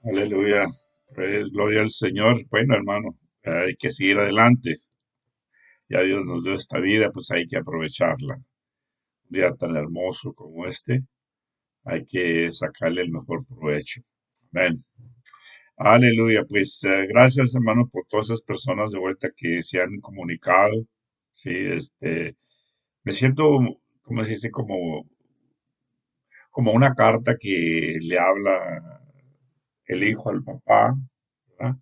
Aleluya. Gloria al Señor. Bueno, hermano, hay que seguir adelante. Ya Dios nos dio esta vida, pues hay que aprovecharla. Un día tan hermoso como este, hay que sacarle el mejor provecho. Amén. Aleluya. Pues gracias, hermano, por todas esas personas de vuelta que se han comunicado. Sí, me siento, como se dice, como una carta que le habla el hijo al papá, ¿verdad?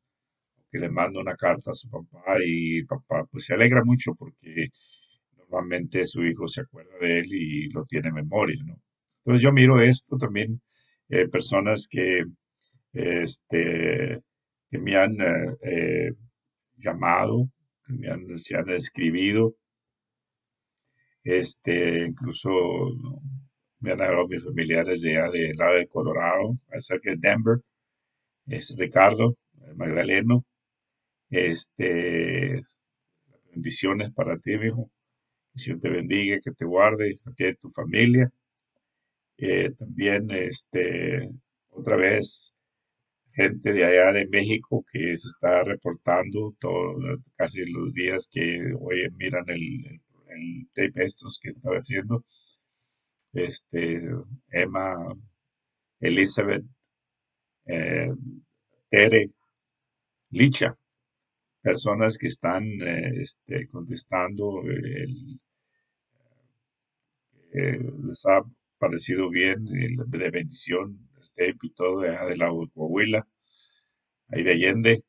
Que le manda una carta a su papá y papá pues se alegra mucho porque normalmente su hijo se acuerda de él y lo tiene en memoria, ¿no? Entonces yo miro esto también, personas este, que me han llamado, se han escribido, incluso me han hablado mis familiares de allá del lado de Colorado, cerca de Denver, es Ricardo, Magdaleno, este, bendiciones para ti, hijo. Que Dios te bendiga, que te guarde, a ti y a tu familia. También, otra vez, gente de allá de México que se está reportando casi los días que hoy miran el tape estos que estaba haciendo. Este, Emma, Elizabeth, eh, Tere, Licha, personas que están contestando les ha parecido bien, de bendición, el tape y todo de la Coahuila, ahí de Allende.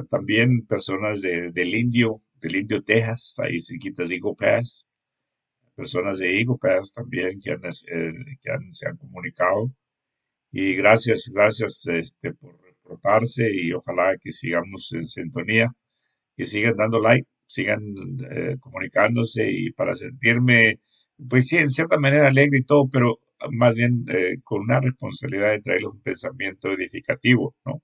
También personas del Indio, Texas, ahí cerquitas de Eagle Pass, personas de Eagle Pass también se han comunicado. Y gracias por reportarse y ojalá que sigamos en sintonía, que sigan dando like, sigan comunicándose y para sentirme, pues sí, en cierta manera alegre y todo, pero más bien con una responsabilidad de traerles un pensamiento edificativo, ¿no?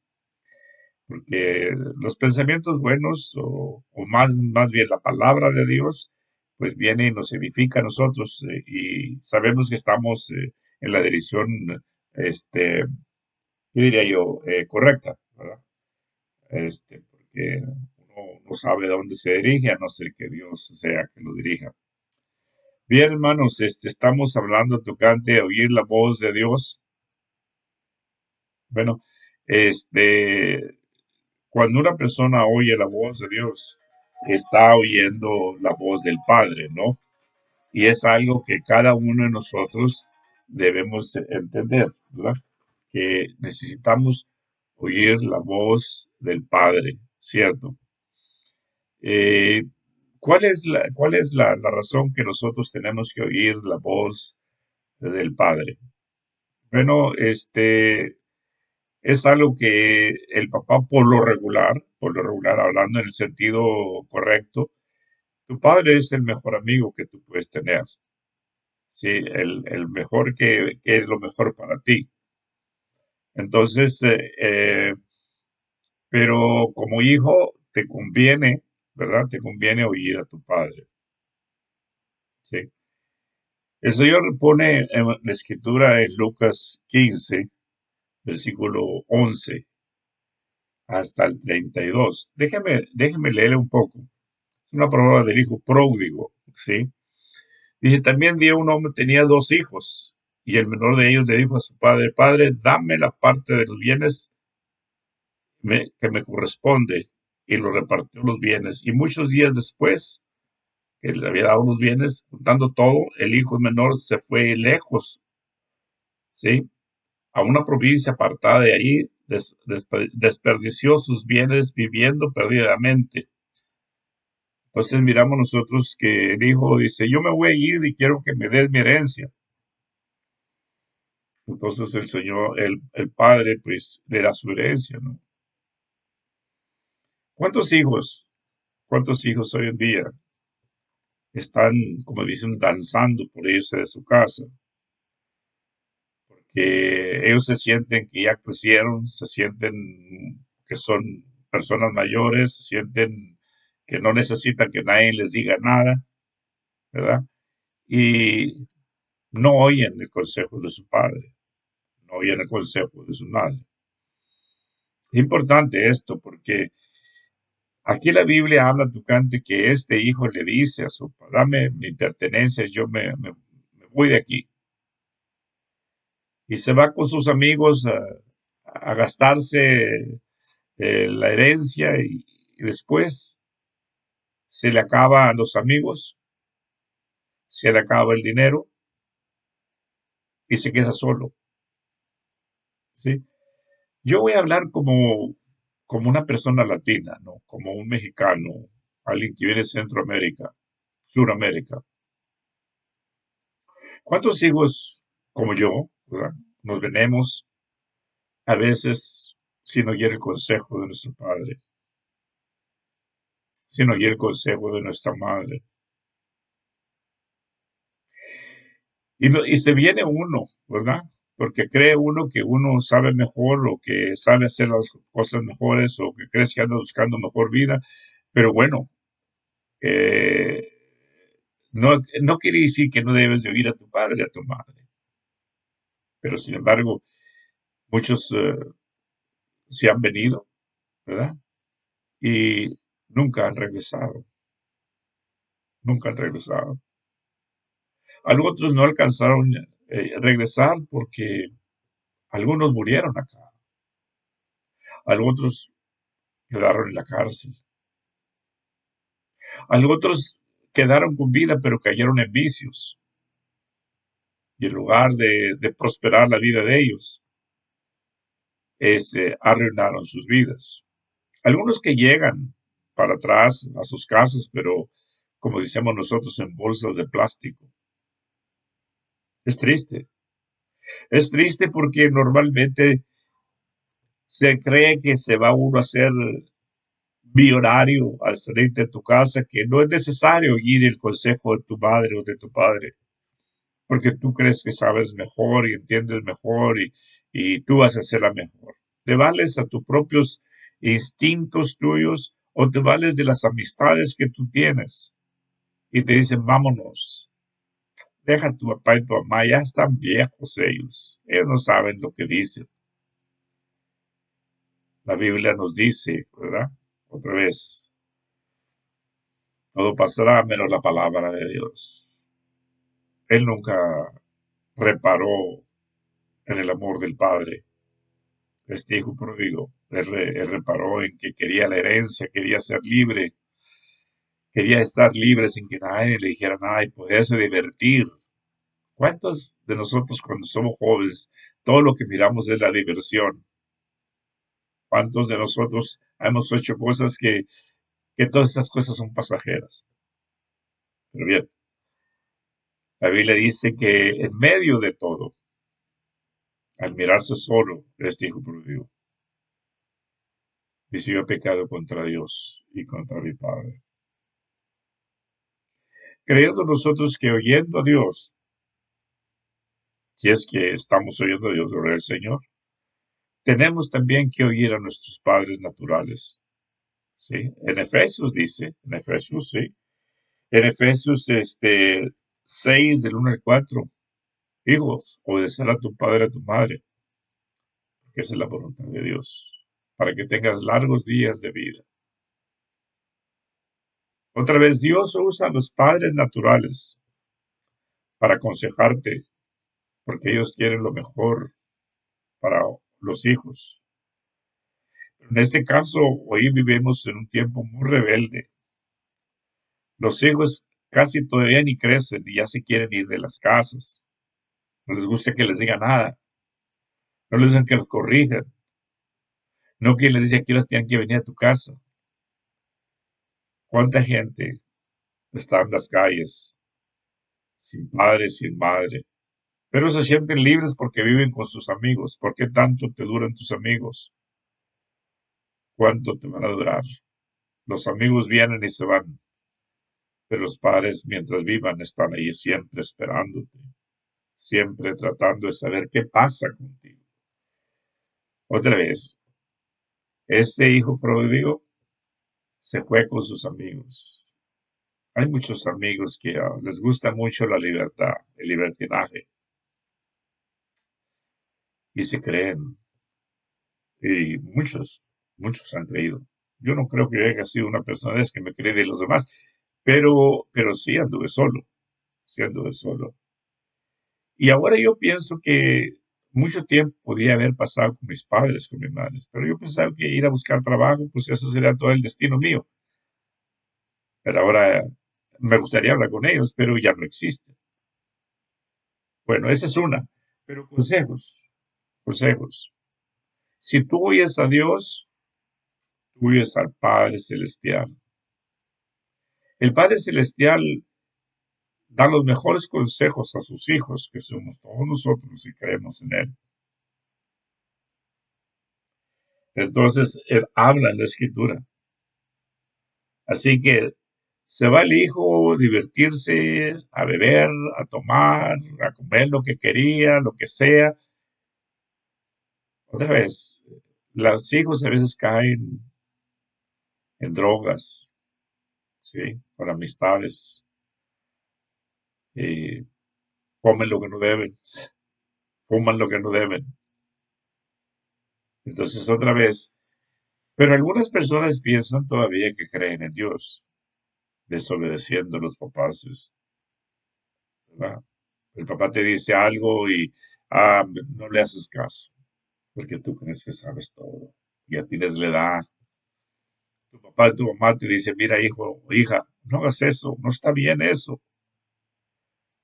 Porque los pensamientos buenos, o más bien la palabra de Dios, pues viene y nos edifica a nosotros, y sabemos que estamos en la dirección, ¿qué diría yo? Correcta, ¿verdad? Porque uno no sabe a dónde se dirige, a no ser que Dios sea que lo dirija. Bien, hermanos, estamos hablando tocante a oír la voz de Dios. Bueno, este, cuando una persona oye la voz de Dios, está oyendo la voz del Padre, ¿no? Y es algo que cada uno de nosotros debemos entender, ¿verdad? Que necesitamos oír la voz del Padre, ¿cierto? Eh, ¿cuál es la razón que nosotros tenemos que oír la voz del Padre? Bueno, es algo que el papá por lo regular, hablando en el sentido correcto, tu padre es el mejor amigo que tú puedes tener, ¿sí? El mejor que es lo mejor para ti. Entonces, pero como hijo te conviene, ¿verdad? Te conviene oír a tu padre, ¿sí? El Señor pone en la escritura en Lucas 15, versículo 11 hasta el 32. Déjeme leerle un poco. Es una parábola del hijo pródigo, ¿sí? Dice, también un hombre tenía dos hijos, y el menor de ellos le dijo a su padre, Padre, dame la parte de los bienes que me corresponde, y lo repartió los bienes. Y muchos días después, que le había dado los bienes, juntando todo, el hijo menor se fue lejos, ¿sí? A una provincia apartada de ahí, desperdició sus bienes viviendo perdidamente. Entonces miramos nosotros que el hijo dice, yo me voy a ir y quiero que me des mi herencia. Entonces el Señor, el Padre, pues le da su herencia, ¿no? ¿Cuántos hijos, cuántos hijos hoy en día están, como dicen, danzando por irse de su casa? Que ellos se sienten que ya crecieron, se sienten que son personas mayores, se sienten que no necesitan que nadie les diga nada, ¿verdad? Y no oyen el consejo de su padre, no oyen el consejo de su madre. Es importante esto porque aquí la Biblia habla tocante que este hijo le dice a su padre, dame mi pertenencia, me voy de aquí. Y se va con sus amigos a gastarse la herencia y después se le acaba a los amigos, se le acaba el dinero y se queda solo. ¿Sí? Yo voy a hablar como una persona latina, ¿no? Como un mexicano, alguien que viene de Centroamérica, Suramérica. ¿Cuántos hijos como yo, ¿verdad? Nos venemos a veces sin oír el consejo de nuestro padre, sin oír el consejo de nuestra madre? Y se viene uno, ¿verdad? Porque cree uno que uno sabe mejor o que sabe hacer las cosas mejores o que cree que anda buscando mejor vida. Pero bueno, eh, no quiere decir que no debes de oír a tu padre, a tu madre. Pero sin embargo, muchos se han venido, ¿verdad? Y nunca han regresado, nunca han regresado. Algunos otros no alcanzaron regresar porque algunos murieron acá, algunos otros quedaron en la cárcel, algunos otros quedaron con vida pero cayeron en vicios y en lugar de prosperar la vida de ellos, arruinaron sus vidas. Algunos que llegan para atrás a sus casas, pero como decimos nosotros, en bolsas de plástico. Es triste. Es triste porque normalmente se cree que se va uno a hacer millonario al salir de tu casa, que no es necesario ir el consejo de tu madre o de tu padre, porque tú crees que sabes mejor y entiendes mejor y tú vas a ser la mejor. Te vales a tus propios instintos tuyos o te vales de las amistades que tú tienes y te dicen, vámonos, deja a tu papá y tu mamá, ya están viejos ellos no saben lo que dicen. La Biblia nos dice, ¿verdad? Otra vez, todo pasará menos la palabra de Dios. Él nunca reparó en el amor del Padre. Este hijo pródigo, él reparó en que quería la herencia, quería ser libre, quería estar libre sin que nadie le dijera nada y poderse divertir. ¿Cuántos de nosotros cuando somos jóvenes, todo lo que miramos es la diversión? ¿Cuántos de nosotros hemos hecho cosas que todas esas cosas son pasajeras? Pero bien, la Biblia dice que en medio de todo, al mirarse solo, este hijo pródigo, dice yo he pecado contra Dios y contra mi Padre. Creyendo nosotros que oyendo a Dios, si es que estamos oyendo a Dios, gloria al Señor, tenemos también que oír a nuestros padres naturales. ¿Sí? En Efesios dice, en Efesios, sí, en Efesios 6 del 1 al 4, hijos, obedecer a tu padre y a tu madre, que esa es la voluntad de Dios, para que tengas largos días de vida. Otra vez, Dios usa a los padres naturales para aconsejarte, porque ellos quieren lo mejor para los hijos. En este caso, hoy vivimos en un tiempo muy rebelde. Los hijos casi todavía ni crecen y ya se quieren ir de las casas. No les gusta que les digan nada. No les dicen que los corrijan. No que les dice que los tienen que venir a tu casa. ¿Cuánta gente está en las calles sin padre, sin madre? Pero se sienten libres porque viven con sus amigos. ¿Por qué tanto te duran tus amigos? ¿Cuánto te van a durar? Los amigos vienen y se van, pero los padres mientras vivan están ahí siempre esperándote, siempre tratando de saber qué pasa contigo. Otra vez, este hijo pródigo se fue con sus amigos. Hay muchos amigos que les gusta mucho la libertad, el libertinaje, y se creen Y muchos han creído. Yo no creo que haya sido una persona de esas que me cree de los demás, pero sí anduve solo. Y ahora yo pienso que mucho tiempo podía haber pasado con mis padres, con mis madres, pero yo pensaba que ir a buscar trabajo, pues eso sería todo el destino mío. Pero ahora me gustaría hablar con ellos, pero ya no existen. Bueno, esa es una. Pero consejos. Si tú oyes a Dios, tú oyes al Padre Celestial. El Padre Celestial da los mejores consejos a sus hijos, que somos todos nosotros y creemos en Él. Entonces, Él habla en la Escritura. Así que se va el hijo a divertirse, a beber, a tomar, a comer lo que quería, lo que sea. Otra vez, los hijos a veces caen en drogas, ¿sí? Por amistades, y comen lo que no deben, fuman lo que no deben. Entonces, otra vez, pero algunas personas piensan todavía que creen en Dios, desobedeciendo a los papás, ¿verdad? El papá te dice algo y no le haces caso, porque tú crees que sabes todo. Y a ti les le da. Tu papá y tu mamá te dicen, mira, hijo o hija, no hagas eso, no está bien eso.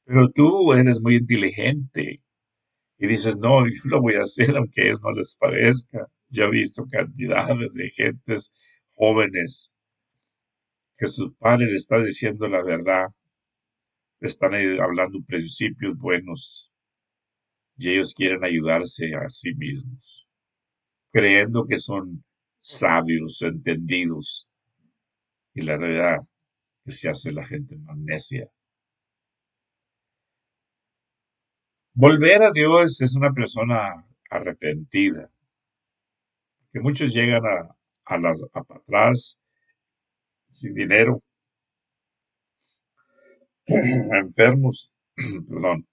Pero tú eres muy inteligente y dices, no, yo lo voy a hacer aunque a ellos no les parezca. Yo he visto cantidades de gentes jóvenes que sus padres le están diciendo la verdad, le están hablando principios buenos y ellos quieren ayudarse a sí mismos, creyendo que son sabios, entendidos, y la realidad que se hace la gente más necia. Volver a Dios es una persona arrepentida, que muchos llegan a atrás sin dinero, enfermos, perdón.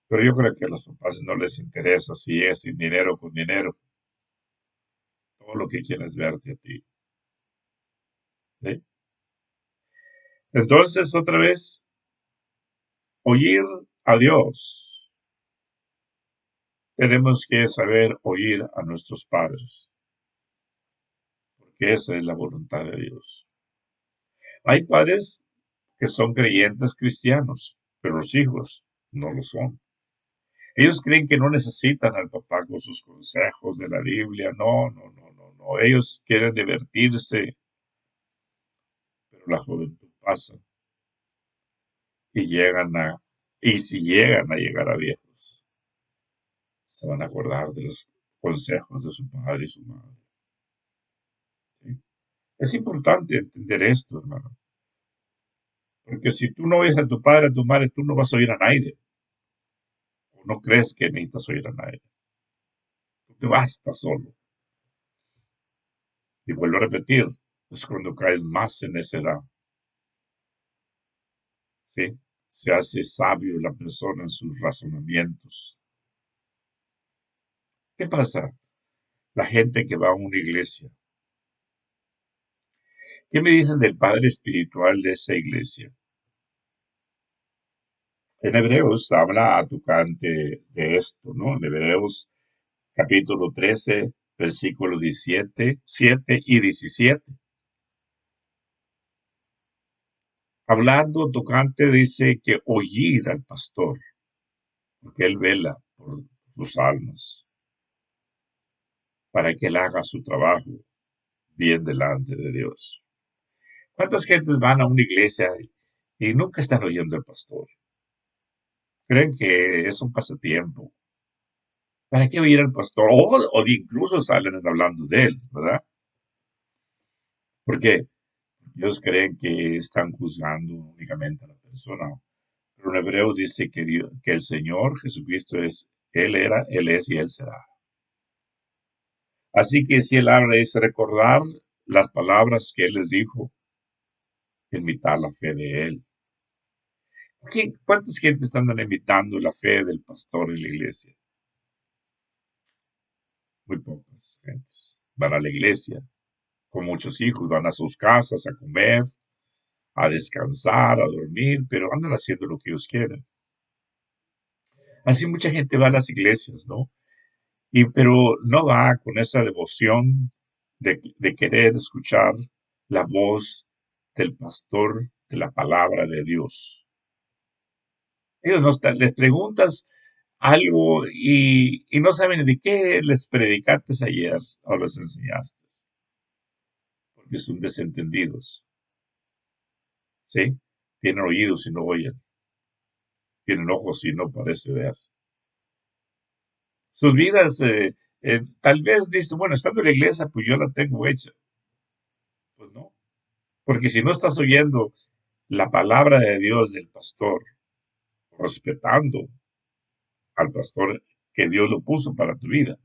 Pero yo creo que a los papás no les interesa si es sin dinero o con dinero. Todo lo que quieren es verte a ti. ¿Sí? Entonces, otra vez, oír a Dios. Tenemos que saber oír a nuestros padres, porque esa es la voluntad de Dios. Hay padres que son creyentes cristianos, pero los hijos no lo son. Ellos creen que no necesitan al papá con sus consejos de la Biblia. No, no, no, no, no. Ellos quieren divertirse, pero la juventud pasa y si llegan a llegar a viejos, se van a acordar de los consejos de su padre y su madre. ¿Sí? Es importante entender esto, hermano, porque si tú no oyes a tu padre, a tu madre, tú no vas a oír a nadie, o no crees que necesitas oír a nadie. Tú te basta solo. Y vuelvo a repetir, es cuando caes más en esa edad, ¿sí? Se hace sabio la persona en sus razonamientos. ¿Qué pasa? La gente que va a una iglesia. ¿Qué me dicen del padre espiritual de esa iglesia? En Hebreos habla a tocante de esto, ¿no? En Hebreos capítulo 13, versículos 17, 7 y 17. Hablando tocante dice que oír al pastor, porque él vela por sus almas, para que él haga su trabajo bien delante de Dios. ¿Cuántas gentes van a una iglesia y nunca están oyendo al pastor? Creen que es un pasatiempo. ¿Para qué oír al pastor? O incluso salen hablando de él, ¿verdad? Porque ellos creen que están juzgando únicamente a la persona. Pero en Hebreo dice que el Señor Jesucristo es, Él era, Él es y Él será. Así que si Él habla es recordar las palabras que Él les dijo, invitar la fe de Él. ¿Cuántas gentes están imitando la fe del pastor en la iglesia? muy pocas gentes van a la iglesia con muchos hijos, van a sus casas a comer, a descansar, a dormir, pero andan haciendo lo que ellos quieren. Así mucha gente va a las iglesias, ¿no? Pero no va con esa devoción de querer escuchar la voz del pastor de la palabra de Dios. Ellos no están, les preguntas algo y no saben de qué les predicaste ayer o les enseñaste, porque son desentendidos, ¿sí? Tienen oídos y no oyen, tienen ojos y no parece ver. Sus vidas, tal vez dice, bueno, estando en la iglesia, pues yo la tengo hecha. Pues no, porque si no estás oyendo la palabra de Dios del pastor, respetando al pastor que Dios lo puso para tu vida,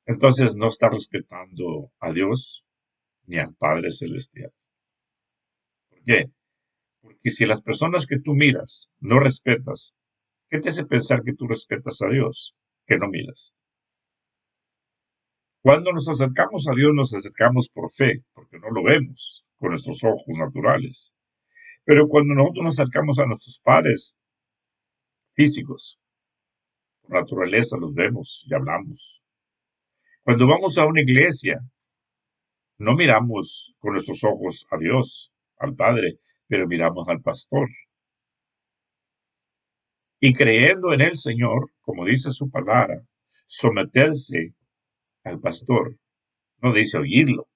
entonces no estás respetando a Dios ni al Padre Celestial. ¿Por qué? Porque si las personas que tú miras no respetas, ¿qué te hace pensar que tú respetas a Dios? Que no miras. Cuando nos acercamos a Dios, nos acercamos por fe, porque no lo vemos con nuestros ojos naturales. Pero cuando nosotros nos acercamos a nuestros padres físicos, por naturaleza los vemos y hablamos. Cuando vamos a una iglesia, no miramos con nuestros ojos a Dios, al Padre, pero miramos al pastor. Y creyendo en el Señor, como dice su palabra, someterse al pastor, no dice oírlo,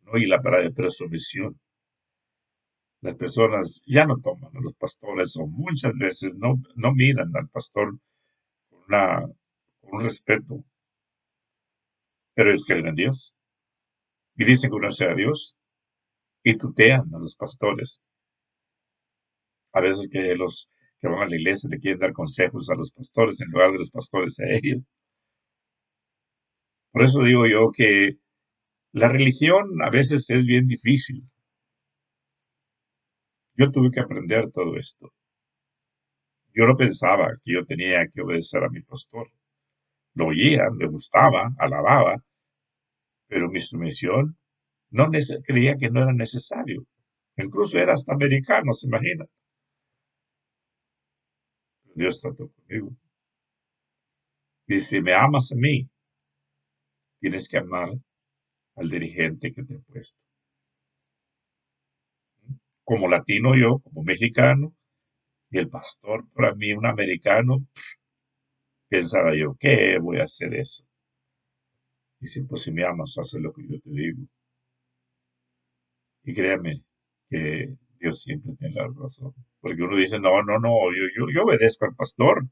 no oír la palabra, pero sumisión. Las personas ya no toman a los pastores o muchas veces no miran al pastor con, con un respeto, pero ellos creen en Dios y dicen conocer a Dios y tutean a los pastores. A veces que los que van a la iglesia le quieren dar consejos a los pastores en lugar de los pastores a ellos. Por eso digo yo que la religión a veces es bien difícil. Yo tuve que aprender todo esto. Yo no pensaba que yo tenía que obedecer a mi pastor. Lo oía, me gustaba, alababa, pero mi sumisión creía que no era necesario. Incluso era hasta americano, se imagina. Dios trató conmigo. Y si me amas a mí, tienes que amar al dirigente que te he puesto. Como latino yo, como mexicano, y el pastor para mí un americano, pensaba yo, ¿qué voy a hacer eso? Y si pues si me amas, haz lo que yo te digo. Y créame que Dios siempre tiene la razón. Porque uno dice, no, yo obedezco al pastor,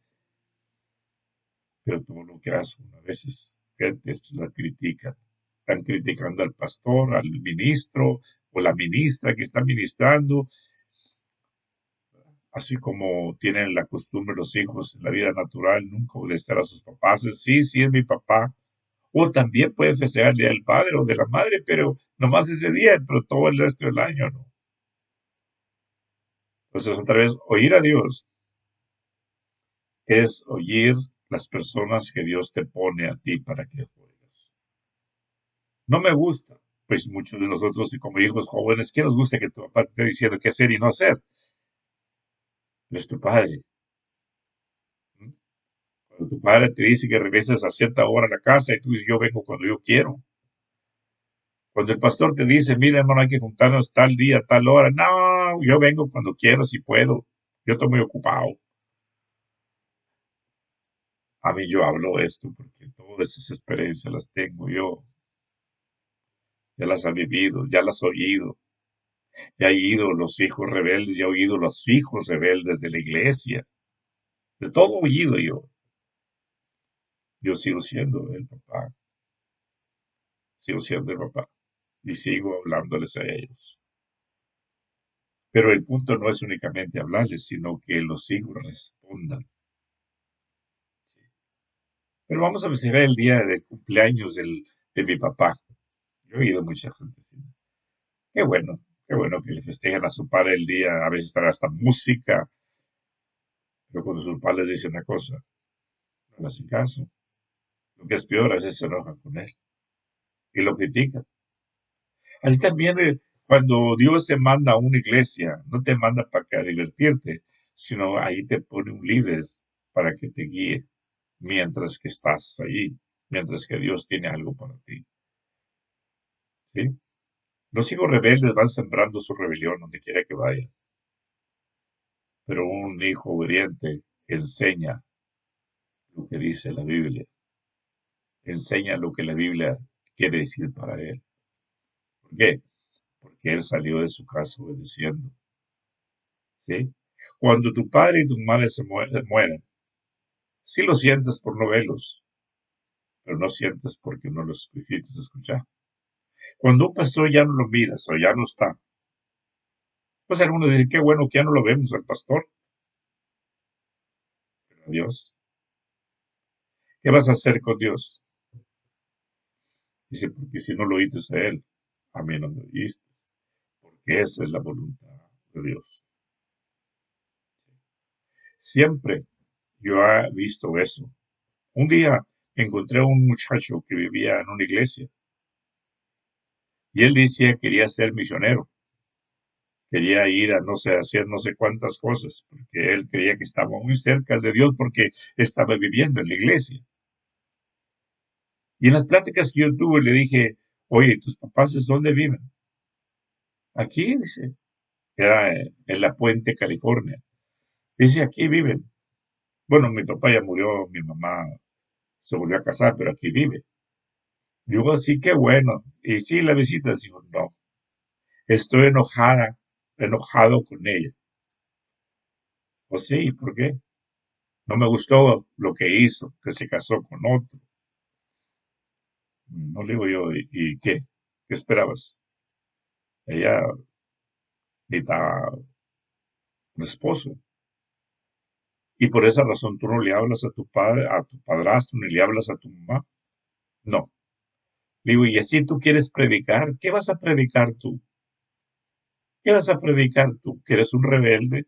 pero tú lo que haces a veces, gente la critica. Están criticando al pastor, al ministro o la ministra que está ministrando, así como tienen la costumbre los hijos en la vida natural, nunca obedecer a sus papás. Sí, sí, es mi papá. O también puede festejar el día del padre o de la madre, pero nomás ese día, pero todo el resto del año no. Entonces, otra vez, oír a Dios es oír las personas que Dios te pone a ti para que oigas. No me gusta, pues muchos de nosotros, y como hijos jóvenes, ¿qué nos gusta que tu papá te esté diciendo qué hacer y no hacer? Es tu padre. ¿Mm? Cuando tu padre te dice que regreses a cierta hora a la casa y tú dices, yo vengo cuando yo quiero. Cuando el pastor te dice, mira hermano, hay que juntarnos tal día, tal hora. No, yo vengo cuando quiero, si puedo. Yo estoy muy ocupado. A mí yo hablo esto porque todas esas experiencias las tengo yo. Ya las he vivido, ya las he oído. Ya he oído los hijos rebeldes, ya he oído los hijos rebeldes de la iglesia. De todo he oído yo. Yo sigo siendo el papá. Sigo siendo el papá. Y sigo hablándoles a ellos. Pero el punto no es únicamente hablarles, sino que los hijos respondan. ¿Sí? Pero vamos a festejar el día de cumpleaños de mi papá. Yo he oído mucha gente así. Qué bueno que le festejen a su padre el día, a veces trae hasta música, pero cuando sus padres dicen una cosa, no le hacen caso. Lo que es peor, a veces se enojan con él y lo critican. Así también cuando Dios te manda a una iglesia, no te manda para que a divertirte, sino ahí te pone un líder para que te guíe mientras que estás allí, mientras que Dios tiene algo para ti. ¿Sí? Los hijos rebeldes van sembrando su rebelión donde quiera que vayan, pero un hijo obediente enseña lo que dice la Biblia, enseña lo que la Biblia quiere decir para él. ¿Por qué? Porque él salió de su casa obedeciendo. ¿Sí? Cuando tu padre y tu madre mueren, sí lo sientes por no verlos, pero no sientes porque no los quisiste escuchar. Cuando un pastor ya no lo miras o ya no está, pues algunos dicen, qué bueno que ya no lo vemos al pastor, pero a Dios, ¿qué vas a hacer con Dios? Dice, porque si no lo oíste a Él, a mí no me oíste, porque esa es la voluntad de Dios. Siempre yo he visto eso. Un día encontré a un muchacho que vivía en una iglesia y él decía que quería ser misionero, quería ir a no sé, hacer no sé cuántas cosas, porque él creía que estaba muy cerca de Dios porque estaba viviendo en la iglesia. Y en las pláticas que yo tuve le dije, oye, ¿tus papás dónde viven? Aquí, dice, era en La Puente, California. Dice, aquí viven. Bueno, mi papá ya murió, mi mamá se volvió a casar, pero aquí vive. Digo, sí, qué bueno. Y sí, la visita, digo, no, estoy enojado con ella. O sí, ¿por qué? No me gustó lo que hizo, que se casó con otro. No le digo yo, ¿y qué? ¿Qué esperabas? Ella necesita un esposo. Y por esa razón tú no le hablas a tu padre, a tu padrastro, ni le hablas a tu mamá. No. Le digo, y así tú quieres predicar, ¿qué vas a predicar tú? ¿Qué vas a predicar tú? ¿Que eres un rebelde?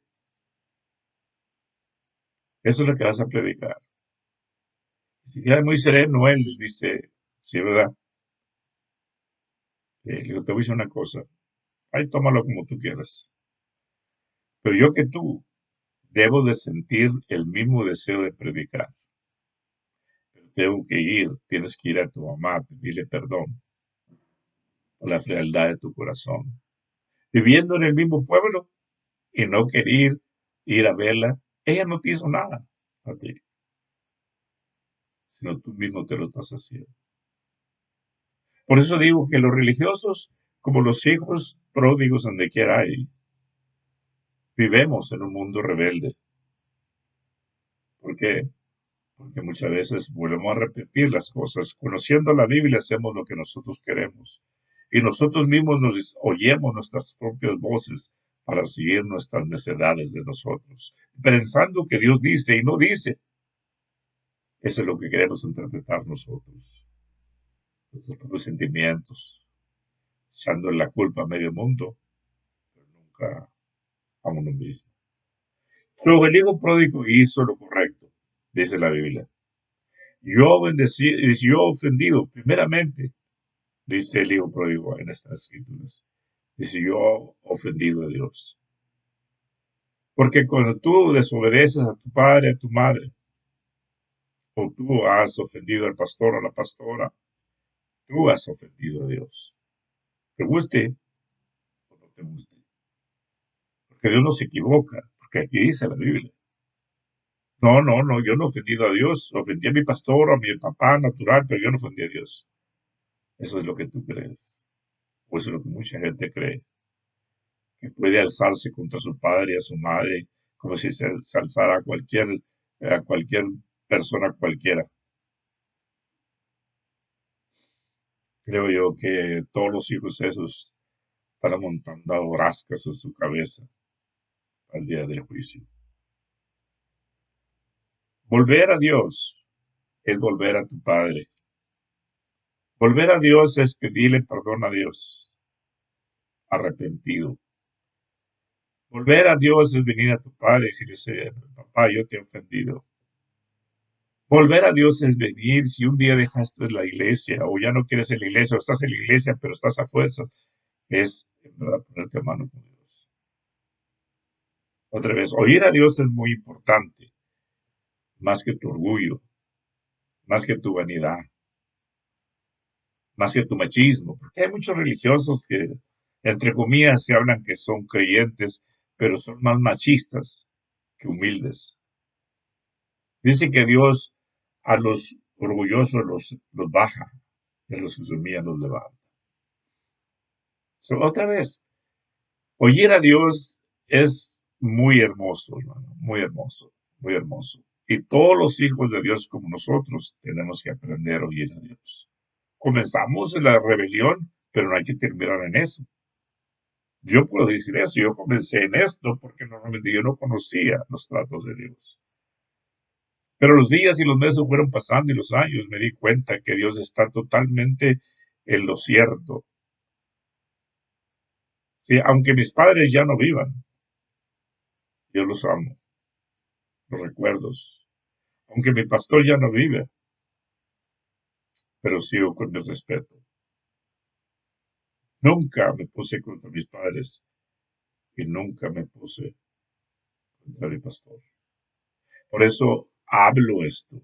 Eso es lo que vas a predicar. Si queda muy sereno, él dice, sí, ¿verdad? Le digo, te voy a decir una cosa, ahí tómalo como tú quieras. Pero yo que tú debo de sentir el mismo deseo de predicar. Pero tengo que ir, tienes que ir a tu mamá a pedirle perdón por la frialdad de tu corazón. Viviendo en el mismo pueblo y no querer ir a verla, ella no te hizo nada a ti, sino tú mismo te lo estás haciendo. Por eso digo que los religiosos, como los hijos pródigos donde quiera hay, vivemos en un mundo rebelde. ¿Por qué? Porque muchas veces volvemos a repetir las cosas. Conociendo la Biblia hacemos lo que nosotros queremos. Y nosotros mismos nos oyemos nuestras propias voces para seguir nuestras necedades de nosotros, pensando que Dios dice y no dice. Eso es lo que queremos interpretar nosotros, nuestros propios sentimientos, echando la culpa a medio mundo, pero nunca a uno mismo. El hijo pródigo hizo lo correcto, dice la Biblia. Yo ofendido, primeramente, dice el hijo pródigo en estas escrituras. Dice, yo ofendido a Dios. Porque cuando tú desobedeces a tu padre, a tu madre, o tú has ofendido al pastor o a la pastora, tú has ofendido a Dios. Te guste o no te guste. Porque Dios no se equivoca, porque aquí dice la Biblia. No, no, no, yo no he ofendido a Dios, ofendí a mi pastor, a mi papá natural, pero yo no ofendí a Dios. Eso es lo que tú crees, o eso es lo que mucha gente cree, que puede alzarse contra su padre y a su madre, como si se alzara a cualquier persona cualquiera. Creo yo que todos los hijos esos estarán montando borrascas en su cabeza al día del juicio. Volver a Dios es volver a tu Padre. Volver a Dios es pedirle perdón a Dios, arrepentido. Volver a Dios es venir a tu Padre y decirle, papá, yo te he ofendido. Volver a Dios es venir. Si un día dejaste la iglesia o ya no quieres en la iglesia o estás en la iglesia pero estás a fuerza, es en verdad ponerte a mano con Dios. Otra vez, oír a Dios es muy importante, más que tu orgullo, más que tu vanidad, más que tu machismo, porque hay muchos religiosos que, entre comillas, se hablan que son creyentes, pero son más machistas que humildes. Dice que Dios a los orgullosos los baja, y a los que se humillan los levanta. Otra vez, oír a Dios es muy hermoso, hermano, muy hermoso, muy hermoso. Y todos los hijos de Dios como nosotros tenemos que aprender a oír a Dios. Comenzamos en la rebelión, pero no hay que terminar en eso. Yo puedo decir eso, yo comencé en esto porque normalmente yo no conocía los tratos de Dios. Pero los días y los meses fueron pasando y los años me di cuenta que Dios está totalmente en lo cierto. Sí, aunque mis padres ya no vivan, yo los amo, los recuerdos. Aunque mi pastor ya no vive, pero sigo con mi respeto. Nunca me puse contra mis padres y nunca me puse contra mi pastor. Por eso hablo esto,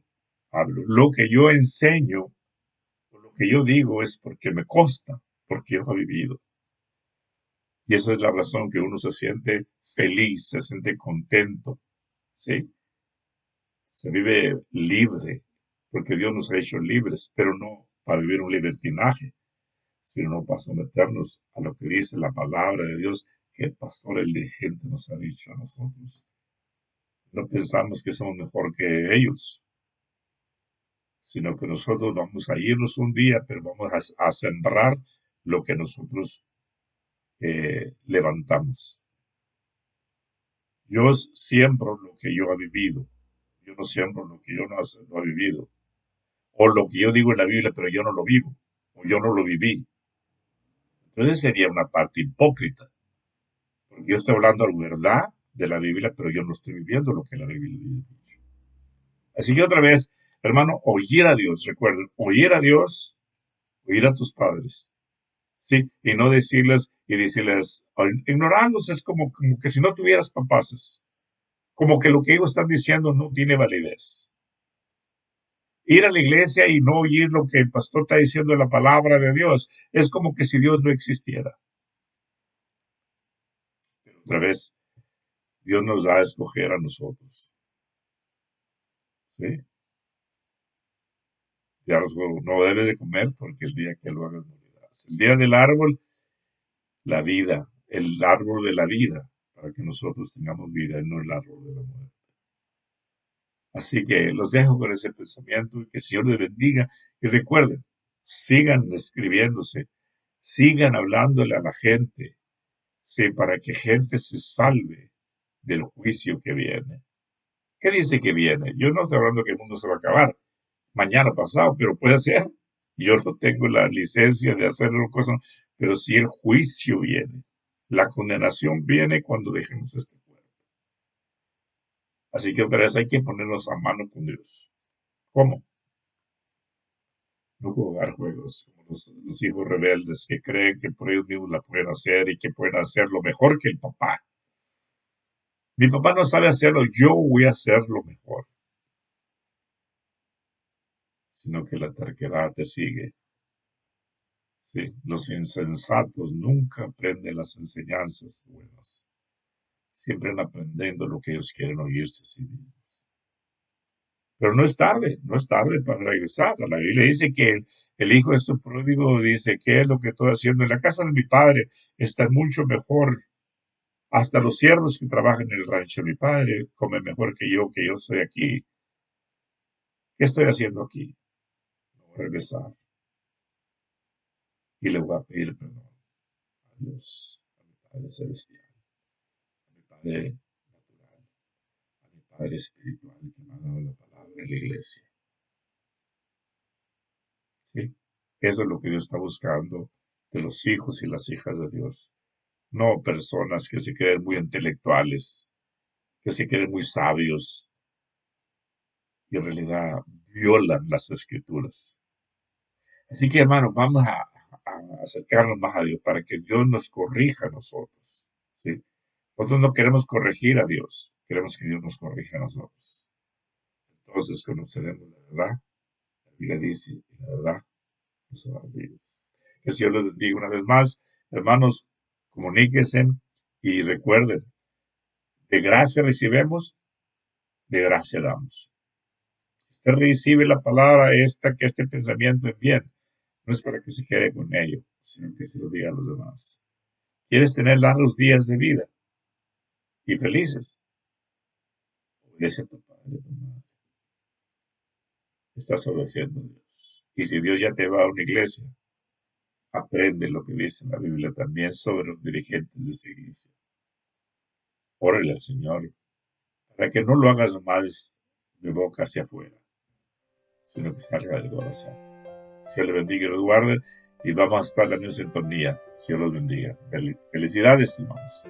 hablo. Lo que yo enseño, lo que yo digo es porque me consta, porque yo lo he vivido. Y esa es la razón que uno se siente feliz, se siente contento, ¿sí? Se vive libre, porque Dios nos ha hecho libres, pero no para vivir un libertinaje, sino para someternos a lo que dice la palabra de Dios que el pastor elegante nos ha dicho a nosotros. No pensamos que somos mejor que ellos, sino que nosotros vamos a irnos un día, pero vamos a sembrar lo que nosotros levantamos. Yo siembro lo que yo he vivido. Yo no siembro lo que yo no he vivido. O lo que yo digo en la Biblia, pero yo no lo vivo. O yo no lo viví. Entonces sería una parte hipócrita. Porque yo estoy hablando la verdad de la Biblia, pero yo no estoy viviendo lo que la Biblia dice. Así que otra vez, hermano, oír a Dios. Recuerden, oír a Dios, oír a tus padres. Sí, y no decirles, ignorarlos es como que si no tuvieras papás. Como que lo que ellos están diciendo no tiene validez. Ir a la iglesia y no oír lo que el pastor está diciendo en la palabra de Dios es como que si Dios no existiera. Pero otra vez, Dios nos da a escoger a nosotros. ¿Sí? Ya no debe de comer porque el día que lo hagas morirás. El día del árbol, la vida, el árbol de la vida, para que nosotros tengamos vida y no el árbol de la muerte. Así que los dejo con ese pensamiento y que el Señor les bendiga. Y recuerden, sigan escribiéndose, sigan hablándole a la gente, sí, para que gente se salve del juicio que viene. ¿Qué dice que viene? Yo no estoy hablando que el mundo se va a acabar mañana pasado, pero puede ser. Yo no tengo la licencia de hacer cosas, pero si el juicio viene, la condenación viene cuando dejemos este cuerpo. Así que otra vez hay que ponernos a mano con Dios. ¿Cómo? No jugar juegos como los hijos rebeldes que creen que por ellos mismos la pueden hacer y que pueden hacerlo mejor que el papá. Mi papá no sabe hacerlo, yo voy a hacerlo mejor. Sino que la terquedad te sigue. Sí, los insensatos nunca aprenden las enseñanzas buenas. Siempre van aprendiendo lo que ellos quieren oírse a sí mismos. Pero no es tarde para regresar. La Biblia dice que el hijo de este pródigo dice, ¿qué es lo que estoy haciendo? En la casa de mi padre está mucho mejor. Hasta los siervos que trabajan en el rancho de mi padre comen mejor que yo estoy aquí. ¿Qué estoy haciendo aquí? No voy a regresar y le voy a pedir perdón a Dios, a mi Padre Celestial, a mi Padre natural, a mi Padre espiritual que me ha dado la palabra de la iglesia. ¿Sí? Eso es lo que Dios está buscando de los hijos y las hijas de Dios. No personas que se creen muy intelectuales, que se creen muy sabios y en realidad violan las escrituras. Así que, hermanos, vamos a acercarnos más a Dios para que Dios nos corrija a nosotros. ¿Sí? Nosotros no queremos corregir a Dios, queremos que Dios nos corrija a nosotros. Entonces conoceremos la verdad. La Biblia dice, y la verdad nos hará libres. Que el Señor les bendiga una vez más. Hermanos, comuníquense y recuerden, de gracia recibimos, de gracia damos. Usted recibe la palabra esta, que este pensamiento es bien. No es para que se quede con ello, sino que se lo diga a los demás. ¿Quieres tener largos días de vida y felices? Obedece a tu padre y a tu madre. Estás obedeciendo a Dios. Y si Dios ya te va a una iglesia, aprende lo que dice en la Biblia también sobre los dirigentes de esa iglesia. Órale al Señor para que no lo hagas más de boca hacia afuera, sino que salga del corazón. Dios le bendiga y los guarde y vamos a estar en la misma sintonía. Dios los bendiga. Felicidades, hermanos.